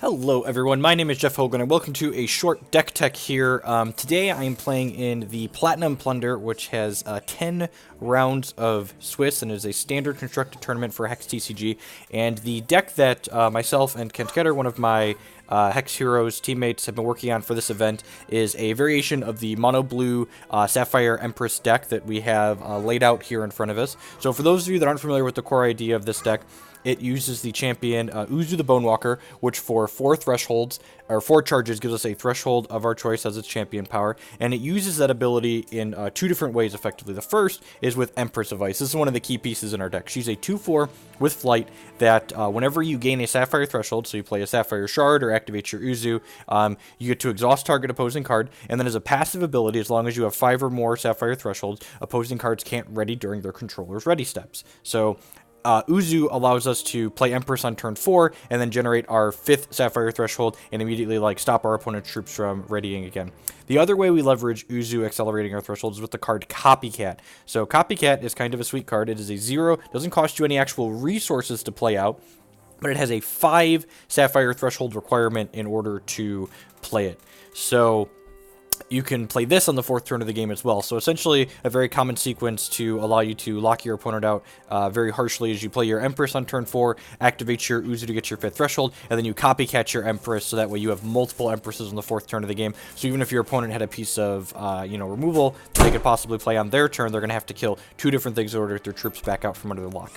Hello everyone, my name is Jeff Hogan and welcome to a short deck tech here. Today I am playing in the Platinum Plunder, which has 10 rounds of Swiss and is a standard constructed tournament for Hex TCG. And the deck that myself and Kent Getter, one of my Hex Heroes teammates, have been working on for this event is a variation of the mono blue Sapphire Empress deck that we have laid out here in front of us. So for those of you that aren't familiar with the core idea of this deck, it uses the champion Uzzu the Bonewalker, which for 4 thresholds, or 4 charges, gives us a threshold of our choice as its champion power, and it uses that ability in 2 different ways, effectively. The first is with Empress of Ice. This is one of the key pieces in our deck. She's a 2/4 with Flight that whenever you gain a Sapphire threshold, so you play a Sapphire Shard or activate your Uzzu, you get to exhaust target opposing card, and then as a passive ability, as long as you have 5 or more Sapphire thresholds, opposing cards can't ready during their controller's ready steps. So Uzzu allows us to play Empress on turn 4 and then generate our 5th Sapphire threshold and immediately stop our opponent's troops from readying again. The other way we leverage Uzzu accelerating our thresholds is with the card Copycat. So Copycat is kind of a sweet card. It is a 0, doesn't cost you any actual resources to play out, but it has a 5 Sapphire threshold requirement in order to play it. So you can play this on the 4th turn of the game as well. So essentially a very common sequence to allow you to lock your opponent out very harshly as you play your Empress on turn 4, activate your Uzzu to get your 5th threshold, and then you copycat your Empress so that way you have multiple Empresses on the 4th turn of the game. So even if your opponent had a piece of removal they could possibly play on their turn, they're going to have to kill 2 different things in order to get their troops back out from under the lock.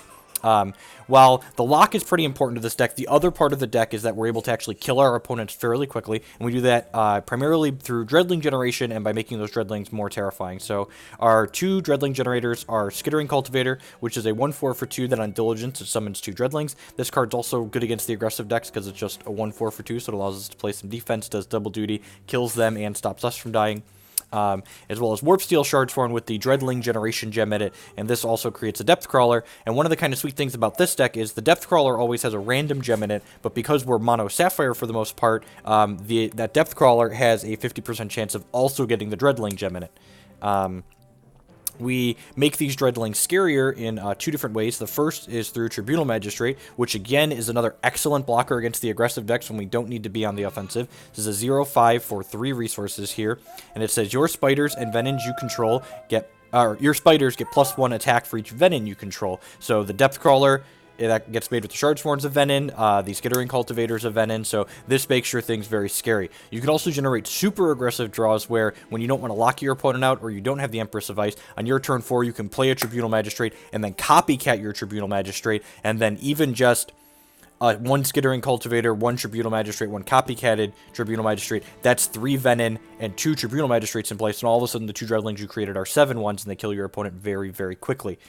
While the lock is pretty important to this deck, the other part of the deck is that we're able to actually kill our opponents fairly quickly, and we do that primarily through Dreadlink Generation and by making those Dreadlings more terrifying. So our 2 Dreadlink generators are Skittering Cultivator, which is a 1/4 for 2 that on Diligence it summons 2 Dreadlings. This card's also good against the aggressive decks because it's just a 1/4 for 2, so it allows us to play some defense, does double duty, kills them, and stops us from dying. As well as Warpsteel Shardsworn with the Dreadlink Generation gem edit, and this also creates a Depth Crawler. And one of the kind of sweet things about this deck is the Depth Crawler always has a random gem in it, but because we're mono Sapphire for the most part, that Depth Crawler has a 50% chance of also getting the Dreadlink gem in it. We make these Dreadlings scarier in 2 different ways. The first is through Tribunal Magistrate, which again is another excellent blocker against the aggressive decks when we don't need to be on the offensive. This is a 0/5 for 3 resources here, and it says your spiders and venons you control your spiders get +1 attack for each venom you control. So the Depth Crawler, that gets made with the Shardsworns of Venom, the Skittering Cultivators of Venom, so this makes your things very scary. You can also generate super aggressive draws where when you don't want to lock your opponent out or you don't have the Empress of Ice, on your turn 4 you can play a Tribunal Magistrate and then copycat your Tribunal Magistrate, and then even just 1 Skittering Cultivator, 1 Tribunal Magistrate, 1 copycatted Tribunal Magistrate, that's 3 Venom and 2 Tribunal Magistrates in place, and all of a sudden the 2 Dreadlings you created are 7/1s and they kill your opponent very, very quickly.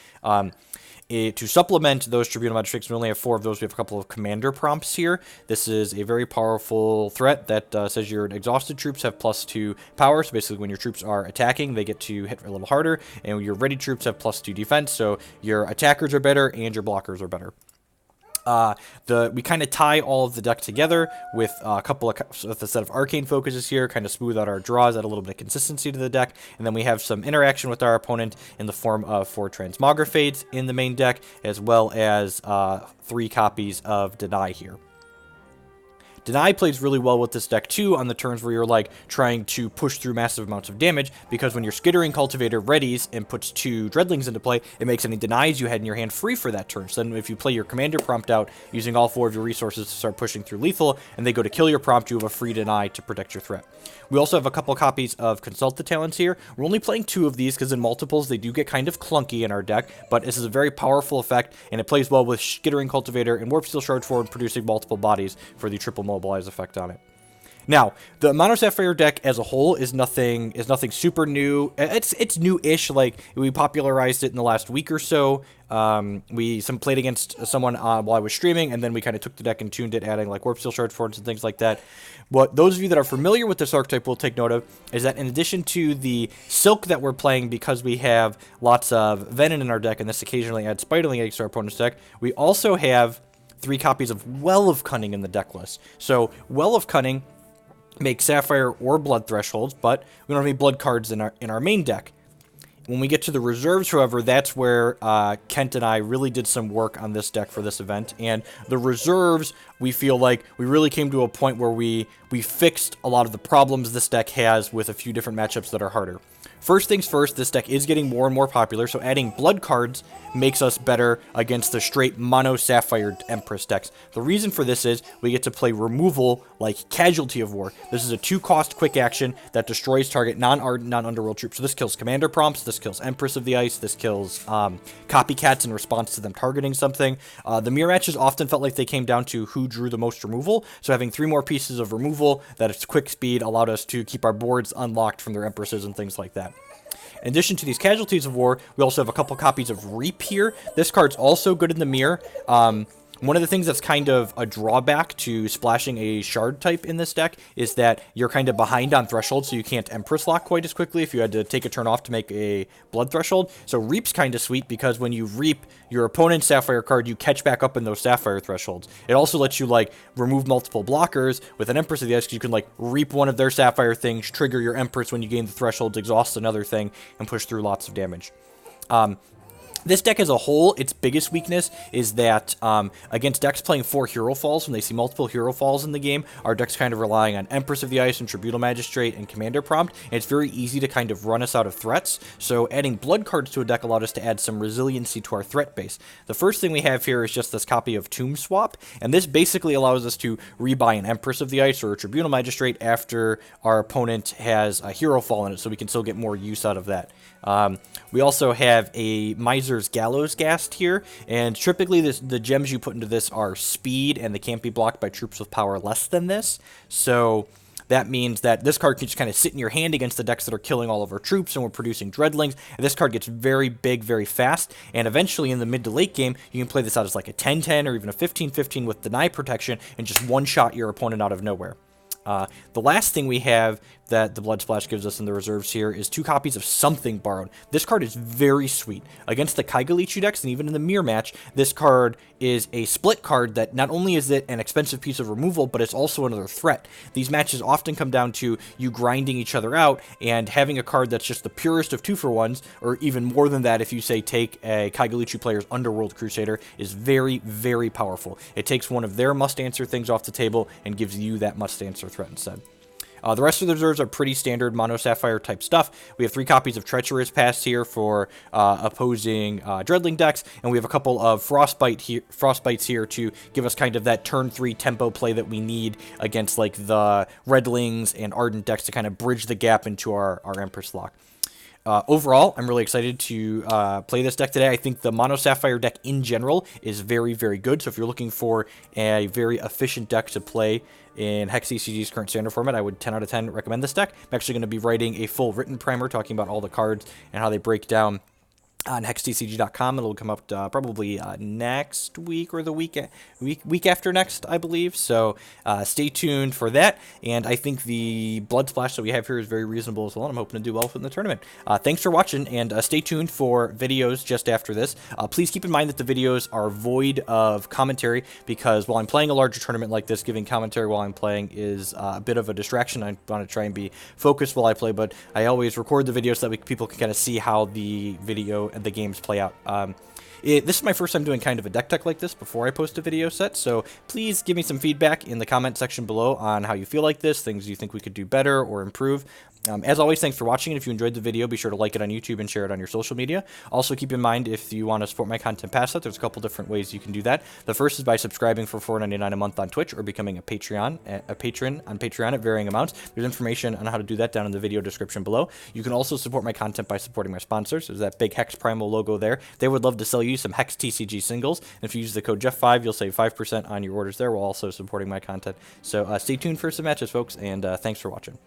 To supplement those Tribunal Magistrates, we only have 4 of those. We have a couple of Commander P.R.O.M.P.s here. This is a very powerful threat that says your exhausted troops have +2 power. So basically when your troops are attacking, they get to hit a little harder, and your ready troops have +2 defense, so your attackers are better and your blockers are better. We kind of tie all of the deck together with with a set of Arcane Focuses here, kind of smooth out our draws, add a little bit of consistency to the deck, and then we have some interaction with our opponent in the form of 4 Transmogrifades in the main deck, as well as 3 copies of Deny here. Deny plays really well with this deck too on the turns where you're trying to push through massive amounts of damage, because when your Skittering Cultivator readies and puts 2 Dreadlings into play, it makes any denies you had in your hand free for that turn. So then if you play your Commander P.R.O.M.P.T out using all 4 of your resources to start pushing through lethal, and they go to kill your P.R.O.M.P.T, you have a free deny to protect your threat. We also have a couple copies of Consult the Talon here. We're only playing 2 of these because in multiples they do get kind of clunky in our deck, but this is a very powerful effect, and it plays well with Skittering Cultivator and Warpsteel Shardsworn producing multiple bodies for the triple mobilize effect on it. Now, the Mono Sapphire deck as a whole is nothing super new. It's new-ish. We popularized it in the last week or so. We played against someone while I was streaming, and then we kind of took the deck and tuned it, adding Warpsteel Shardsworns and things like that. What those of you that are familiar with this archetype will take note of is that in addition to the Silk that we're playing, because we have lots of Venom in our deck, and this occasionally adds Spiderling eggs to our opponent's deck, we also have 3 copies of Well of Cunning in the deck list. So Well of Cunning makes Sapphire or Blood thresholds, but we don't have any Blood cards in our main deck. When we get to the reserves, however, that's where Kent and I really did some work on this deck for this event. And the reserves, we feel like we really came to a point where we fixed a lot of the problems this deck has with a few different matchups that are harder. First things first, this deck is getting more and more popular, so adding blood cards makes us better against the straight mono Sapphire Empress decks. The reason for this is we get to play removal like Casualty of War. This is a 2-cost quick action that destroys target non-Ardent, non-Underworld troops. So this kills Commander P.R.O.M.P.T, this kills Empress of the Ice, this kills Copycats in response to them targeting something. The mirror matches often felt like they came down to who drew the most removal, so having 3 more pieces of removal that its quick speed allowed us to keep our boards unlocked from their Empresses and things like that. In addition to these Casualties of War, we also have a couple copies of Reap here. This card's also good in the mirror. One of the things that's kind of a drawback to splashing a Shard type in this deck is that you're kind of behind on Threshold, so you can't Empress lock quite as quickly if you had to take a turn off to make a Blood Threshold. So Reap's kind of sweet because when you Reap your opponent's Sapphire card, you catch back up in those Sapphire thresholds. It also lets you, like, remove multiple blockers with an Empress of the Ice, because you can, like, Reap one of their Sapphire things, trigger your Empress when you gain the thresholds, exhaust another thing, and push through lots of damage. This deck as a whole, its biggest weakness is that against decks playing 4 Hero Falls, when they see multiple Hero Falls in the game, our deck's kind of relying on Empress of the Ice and Tribunal Magistrate and Commander P.R.O.M.P.T, and it's very easy to kind of run us out of threats, so adding blood cards to a deck allowed us to add some resiliency to our threat base. The first thing we have here is just this copy of Tomb Swap, and this basically allows us to rebuy an Empress of the Ice or a Tribunal Magistrate after our opponent has a Hero Fall in it, so we can still get more use out of that. We also have a Miser's Gallows Ghast here, and typically the gems you put into this are speed, and they can't be blocked by troops with power less than this, so that means that this card can just kind of sit in your hand against the decks that are killing all of our troops, and we're producing Dreadlings, and this card gets very big very fast, and eventually in the mid to late game, you can play this out as like a 10-10 or even a 15-15 with Deny Protection, and just one-shot your opponent out of nowhere. The last thing we have that the Blood Splash gives us in the reserves here is 2 copies of Something Borrowed. This card is very sweet. Against the Kaigalichu decks, and even in the mirror match, this card is a split card that not only is it an expensive piece of removal, but it's also another threat. These matches often come down to you grinding each other out, and having a card that's just the purest of 2-for-1s, or even more than that if you say take a Kaigalichu player's Underworld Crusader, is very, very powerful. It takes one of their must-answer things off the table and gives you that must-answer threat instead. The rest of the reserves are pretty standard Mono Sapphire type stuff. We have 3 copies of Treacherous Pass here for opposing Dreadlink decks, and we have a couple of Frostbites here to give us kind of that turn 3 tempo play that we need against like the Redlings and Ardent decks to kind of bridge the gap into our Empress lock. Overall, I'm really excited to play this deck today. I think the Mono Sapphire deck in general is very, very good. So if you're looking for a very efficient deck to play in Hex TCG's current standard format, I would 10 out of 10 recommend this deck. I'm actually going to be writing a full written primer talking about all the cards and how they break down on hextcg.com. It'll come up probably next week or the week after next, I believe. So stay tuned for that. And I think the Blood Splash that we have here is very reasonable as well. And I'm hoping to do well in the tournament. Thanks for watching, and stay tuned for videos just after this. Please keep in mind that the videos are void of commentary, because while I'm playing a larger tournament like this, giving commentary while I'm playing is a bit of a distraction. I want to try and be focused while I play, but I always record the videos so that people can kind of see how the video and the games play out. This is my first time doing kind of a deck tech like this before I post a video set, so please give me some feedback in the comment section below on how you feel like this, things you think we could do better or improve. As always, thanks for watching, and if you enjoyed the video, be sure to like it on YouTube and share it on your social media. Also, keep in mind, if you want to support my content past that, there's a couple different ways you can do that. The first is by subscribing for $4.99 a month on Twitch, or becoming a patron on Patreon at varying amounts. There's information on how to do that down in the video description below. You can also support my content by supporting my sponsors. There's that big Hex Primal logo there. They would love to sell you some Hex TCG singles, and if you use the code Jeff5, you'll save 5% on your orders there, while also supporting my content. So stay tuned for some matches, folks, and thanks for watching.